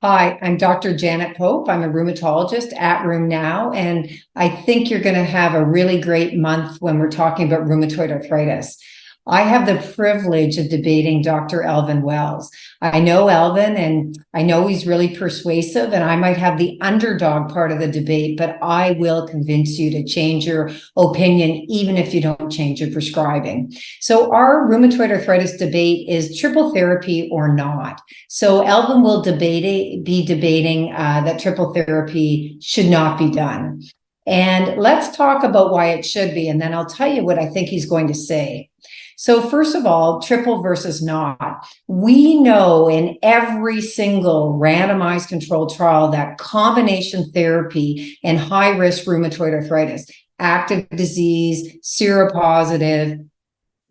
Hi, I'm Dr. Janet Pope. I'm a rheumatologist at Rheum Now, and I think you're going to have a really great month when we're talking about rheumatoid arthritis. I have the privilege of debating Dr. Alvin Wells. I know Alvin, and I know he's really persuasive, and I might have the underdog part of the debate, but I will convince you to change your opinion, even if you don't change your prescribing. So our rheumatoid arthritis debate is triple therapy or not. So Alvin will be debating that triple therapy should not be done. And let's talk about why it should be, and then I'll tell you what I think he's going to say. So first of all, triple versus not. We know in every single randomized controlled trial that combination therapy in high-risk rheumatoid arthritis, active disease, seropositive,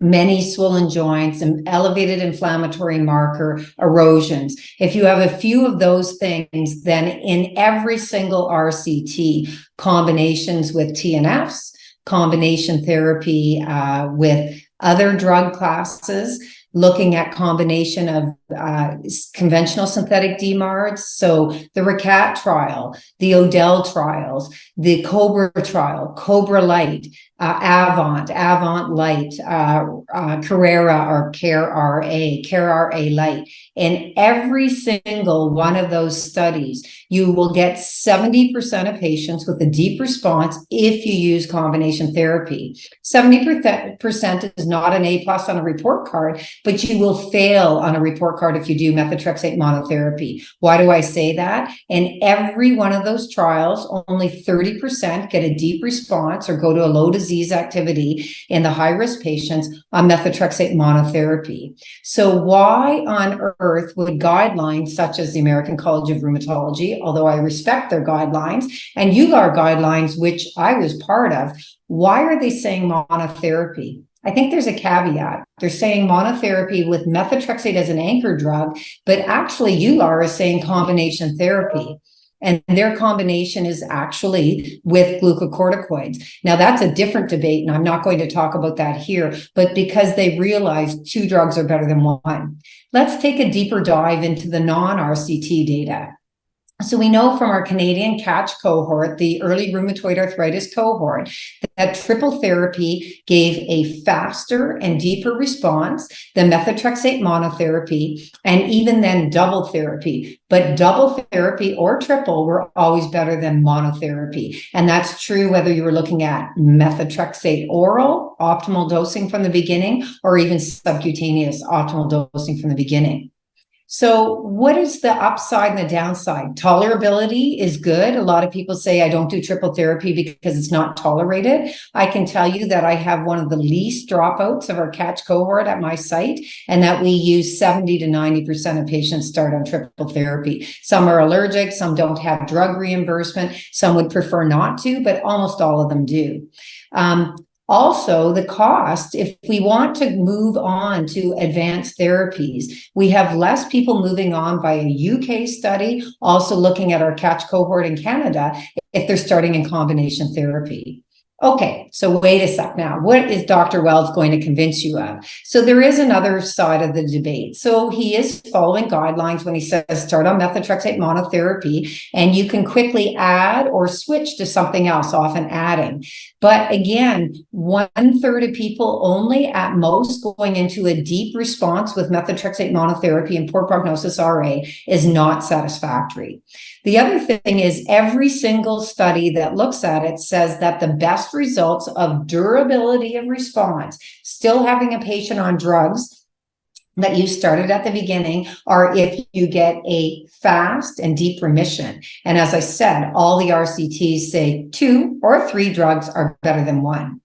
many swollen joints, and elevated inflammatory marker erosions. If you have a few of those things, then in every single RCT, combinations with TNFs, combination therapy with other drug classes, looking at combination of conventional synthetic DMARDs, so the RICAT trial, the Odell trials, the COBRA trial, COBRA Light, Avant Light, Carrera or CARE-RA Light. In every single one of those studies, you will get 70% of patients with a deep response if you use combination therapy. 70% is not an A+ on a report card, but you will fail on a report card if you do methotrexate monotherapy. Why do I say that? In every one of those trials, only 30% get a deep response or go to a low disease activity in the high-risk patients on methotrexate monotherapy. So why on earth would guidelines such as the American College of Rheumatology, although I respect their guidelines, and EULAR guidelines, which I was part of, why are they saying monotherapy? I think there's a caveat. They're saying monotherapy with methotrexate as an anchor drug, but actually EULAR is saying combination therapy. And their combination is actually with glucocorticoids. Now, that's a different debate, and I'm not going to talk about that here, but because they realized two drugs are better than one. Let's take a deeper dive into the non-RCT data. So we know from our Canadian CATCH cohort, the early rheumatoid arthritis cohort, that triple therapy gave a faster and deeper response than methotrexate monotherapy, and even then double therapy. But double therapy or triple were always better than monotherapy. And that's true whether you were looking at methotrexate oral, optimal dosing from the beginning, or even subcutaneous optimal dosing from the beginning. So what is the upside and the downside? Tolerability is good. A lot of people say I don't do triple therapy because it's not tolerated. I can tell you that I have one of the least dropouts of our CATCH cohort at my site, and that we use 70 to 90% of patients start on triple therapy. Some are allergic, some don't have drug reimbursement, some would prefer not to, but almost all of them do. Also, the cost, if we want to move on to advanced therapies, we have less people moving on by a UK study, also looking at our CATCH cohort in Canada, if they're starting in combination therapy. Okay, so wait a sec now. What is Dr. Wells going to convince you of? So there is another side of the debate. So he is following guidelines when he says start on methotrexate monotherapy, and you can quickly add or switch to something else, often adding. But again, 1/3 of people only at most going into a deep response with methotrexate monotherapy and poor prognosis RA is not satisfactory. The other thing is every single study that looks at it says that the best results of durability of response, still having a patient on drugs that you started at the beginning, are if you get a fast and deep remission. And as I said, all the RCTs say 2 or 3 drugs are better than 1.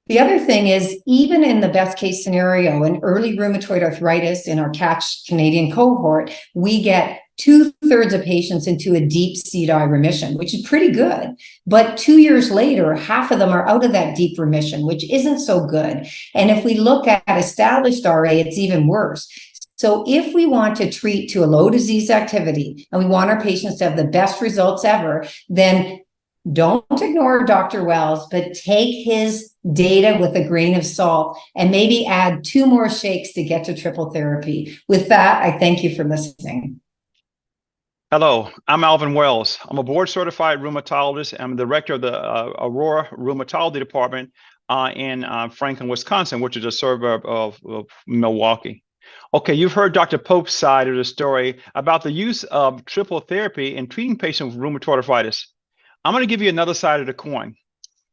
The other thing is, even in the best case scenario, in early rheumatoid arthritis in our CATCH Canadian cohort, we get 2/3 of patients into a deep CDI remission, which is pretty good. But 2 years later, half of them are out of that deep remission, which isn't so good. And if we look at established RA, it's even worse. So if we want to treat to a low disease activity and we want our patients to have the best results ever, then don't ignore Dr. Wells, but take his data with a grain of salt and maybe add 2 more shakes to get to triple therapy. With that, I thank you for listening. Hello, I'm Alvin Wells. I'm a board certified rheumatologist. I'm the director of the Aurora Rheumatology Department in Franklin, Wisconsin, which is a suburb of Milwaukee. Okay, you've heard Dr. Pope's side of the story about the use of triple therapy in treating patients with rheumatoid arthritis. I'm going to give you another side of the coin.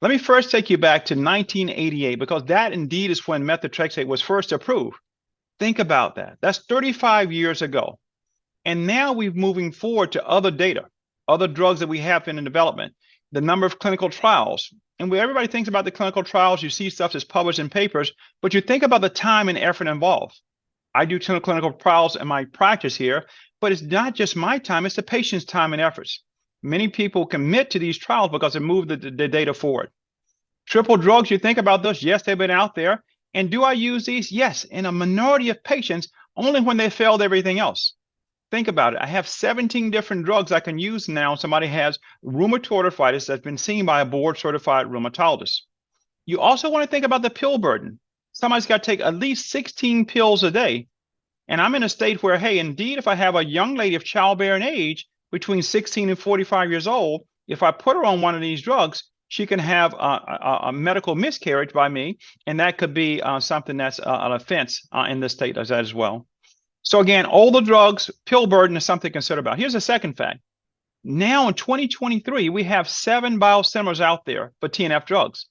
Let me first take you back to 1988, because that indeed is when methotrexate was first approved. Think about that. That's 35 years ago. And now we're moving forward to other data, other drugs that we have in development, the number of clinical trials. And when everybody thinks about the clinical trials, you see stuff that's published in papers, but you think about the time and effort involved. I do clinical trials in my practice here, but it's not just my time, it's the patient's time and efforts. Many people commit to these trials because they move the data forward. Triple drugs, you think about those, yes, they've been out there. And do I use these? Yes, in a minority of patients, only when they failed everything else. Think about it. I have 17 different drugs I can use now. Somebody has rheumatoid arthritis that's been seen by a board certified rheumatologist. You also want to think about the pill burden. Somebody's got to take at least 16 pills a day. And I'm in a state where, hey, indeed, if I have a young lady of childbearing age between 16 and 45 years old, if I put her on one of these drugs, she can have a medical miscarriage by me. And that could be something that's an offense in this state as well. So again, all the drugs, pill burden is something to consider about. Here's a second fact. Now in 2023, we have 7 biosimilars out there for TNF drugs.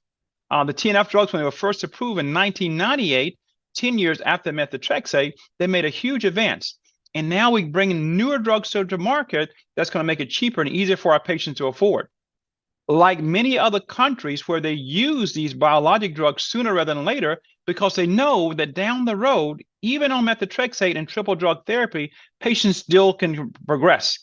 The TNF drugs, when they were first approved in 1998, 10 years after methotrexate, they made a huge advance. And now we're bringing newer drugs to the market that's going to make it cheaper and easier for our patients to afford. Like many other countries where they use these biologic drugs sooner rather than later, because they know that down the road, even on methotrexate and triple drug therapy, patients still can progress.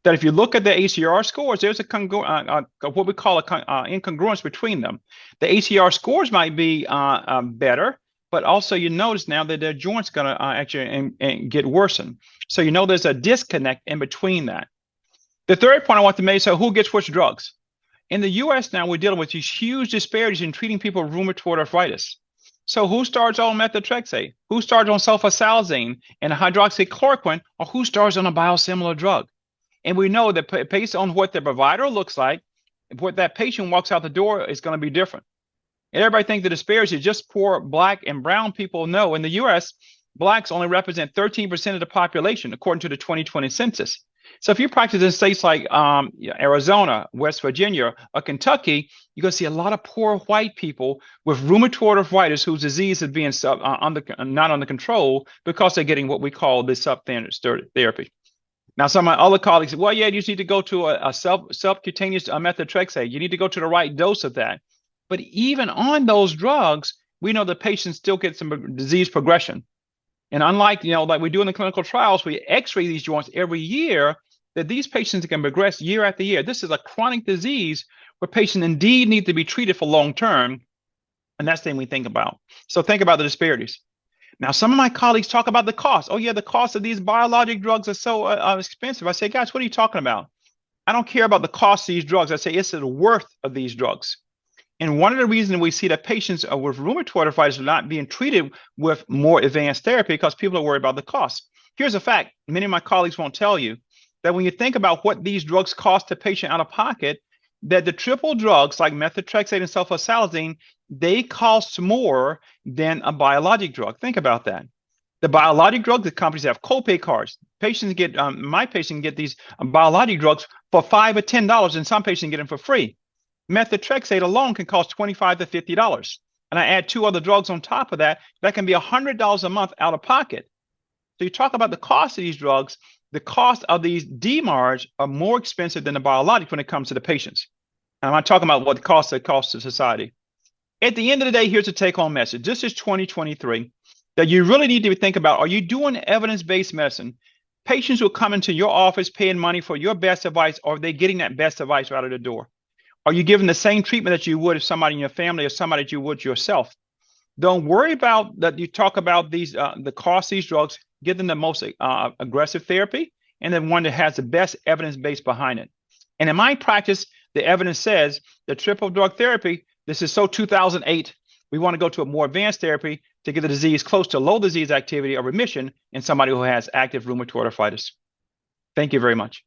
That if you look at the ACR scores, there's what we call an incongruence between them. The ACR scores might be better, but also you notice now that their joints going to actually get worsened. So you know there's a disconnect in between that. The third point I want to make is, so who gets which drugs? In the US now, we're dealing with these huge disparities in treating people with rheumatoid arthritis. So who starts on methotrexate? Who starts on sulfasalazine and hydroxychloroquine? Or who starts on a biosimilar drug? And we know that based on what the provider looks like, what that patient walks out the door is going to be different. And everybody thinks the disparity is just poor Black and brown people. No, in the US, Blacks only represent 13% of the population, according to the 2020 census. So if you practice in states like Arizona, West Virginia, or Kentucky, you're going to see a lot of poor white people with rheumatoid arthritis whose disease is being not under control because they're getting what we call the substandard therapy. Now, some of my other colleagues say, well, yeah, you just need to go to a subcutaneous methotrexate. You need to go to the right dose of that. But even on those drugs, we know the patients still get some disease progression. And unlike, like we do in the clinical trials, we x-ray these joints every year, that these patients can progress year after year. This is a chronic disease where patients indeed need to be treated for long term. And that's the thing we think about. So think about the disparities. Now, some of my colleagues talk about the cost. Oh, yeah, the cost of these biologic drugs are so expensive. I say, guys, what are you talking about? I don't care about the cost of these drugs. I say it's the worth of these drugs. And one of the reasons we see that patients with rheumatoid arthritis are not being treated with more advanced therapy because people are worried about the cost. Here's a fact many of my colleagues won't tell you, that when you think about what these drugs cost the patient out of pocket, that the triple drugs like methotrexate and sulfasalazine, they cost more than a biologic drug. Think about that. The biologic drugs, the companies have copay cards. Patients get, my patient get these biologic drugs for $5 or $10, and some patients get them for free. Methotrexate alone can cost $25 to $50. And I add 2 other drugs on top of that, that can be $100 a month out of pocket. So you talk about the cost of these drugs, the cost of these DMARDs are more expensive than the biologic when it comes to the patients. And I'm not talking about what the cost to society. At the end of the day, here's a take-home message. This is 2023, that you really need to think about, are you doing evidence-based medicine? Patients will come into your office paying money for your best advice, or are they getting that best advice out of the door? Are you giving the same treatment that you would if somebody in your family or somebody that you would yourself? Don't worry about that. You talk about these, the cost of these drugs, give them the most aggressive therapy, and then one that has the best evidence-based behind it. And in my practice, the evidence says that triple drug therapy, this is so 2008, we want to go to a more advanced therapy to get the disease close to low disease activity or remission in somebody who has active rheumatoid arthritis. Thank you very much.